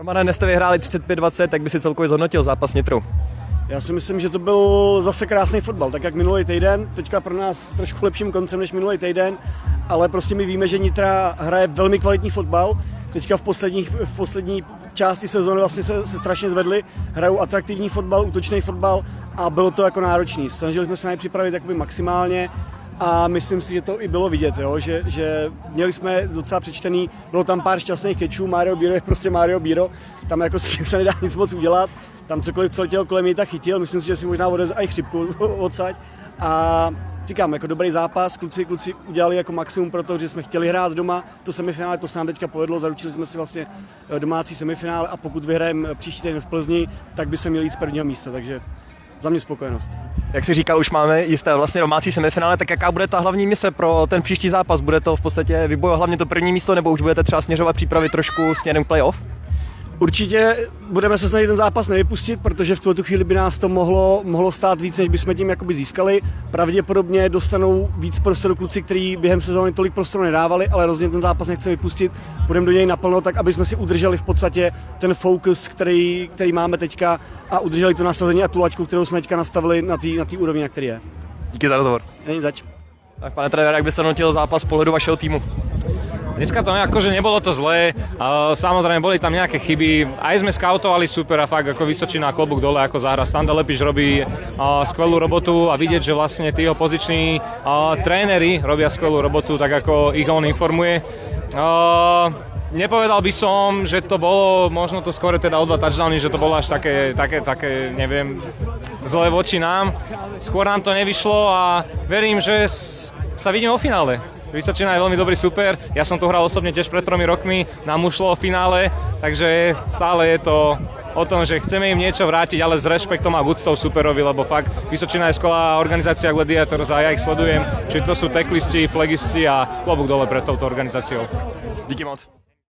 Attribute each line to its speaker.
Speaker 1: Romane, dnes jste vyhráli 35-20, tak by si celkově zhodnotil zápas Nitrou.
Speaker 2: Já si myslím, že to byl zase krásný fotbal, tak jak minulý týden, teďka pro nás trošku lepším koncem než minulý týden, ale prostě my víme, že Nitra hraje velmi kvalitní fotbal. Teďka v poslední části sezóny vlastně se strašně zvedli, hrajou atraktivní fotbal, útočný fotbal a bylo to jako náročný. Snažili jsme se na ně připravit jakoby maximálně a myslím si, že to i bylo vidět, jo? Že měli jsme docela přečtený, bylo tam pár šťastných kečů, Mario Biro je prostě Mario Biro, tam jako se nedá nic moc udělat, tam cokoliv, co letělo kolem něj, tak chytil, myslím si, že si možná odez i chřipku odsaď a říkám, jako dobrý zápas, kluci udělali jako maximum pro to, že jsme chtěli hrát doma, to semifinále, to se nám teďka povedlo, zaručili jsme si vlastně domácí semifinále a pokud vyhrajeme příští týden v Plzni, tak bychom měli jít z prvního místa, takže za mě spokojenost.
Speaker 1: Jak jsi říkal, už máme jisté vlastně domácí semifinále, tak jaká bude ta hlavní mise pro ten příští zápas? Bude to v podstatě vybojovat hlavně to první místo, nebo už budete třeba směřovat přípravy trošku směrem k playoff?
Speaker 2: Určitě budeme se snažit ten zápas nevypustit, protože v tuto chvíli by nás to mohlo stát víc, než bychom tím jakoby získali. Pravděpodobně dostanou víc prostoru kluci, kteří během sezóny tolik prostoru nedávali, ale rozhodně ten zápas nechceme vypustit. Budeme do něj naplno, tak aby jsme si udrželi v podstatě ten fokus, který máme teďka a udrželi to nasazení a tu laťku, kterou jsme teďka nastavili na té úrovni, na který je.
Speaker 1: Díky za rozhovor.
Speaker 2: Není zač.
Speaker 1: Tak pane trenére, jak byste hodnotil zápas z pohledu vašeho týmu?
Speaker 3: Dneska to akože nebolo to zlé, samozrejme boli tam nejaké chyby, aj sme skautovali super a fakt ako Vysočina klobúk dole ako záhra. Standa Lepiš robí skvelú robotu a vidieť, že vlastne tí opoziční tréneri robia skvelú robotu, tak ako ich on informuje. Nepovedal by som, že to bolo, možno to skôr teda o 2 touchdowny, že to bolo až také, neviem, zlé voči nám. Skôr nám to nevyšlo a verím, že sa vidíme vo finále. Vysočina je veľmi dobrý super, ja som tu hral osobne tiež pred 3 rokmi, nám ušlo o finále, takže stále je to o tom, že chceme im niečo vrátiť, ale s rešpektom a úctou superovi, lebo fakt Vysočina je skvelá organizácia Gladiators a ja ich sledujem, či to sú teklisti, flagisti a klobúk dole pred touto organizáciou.
Speaker 1: Díky moc.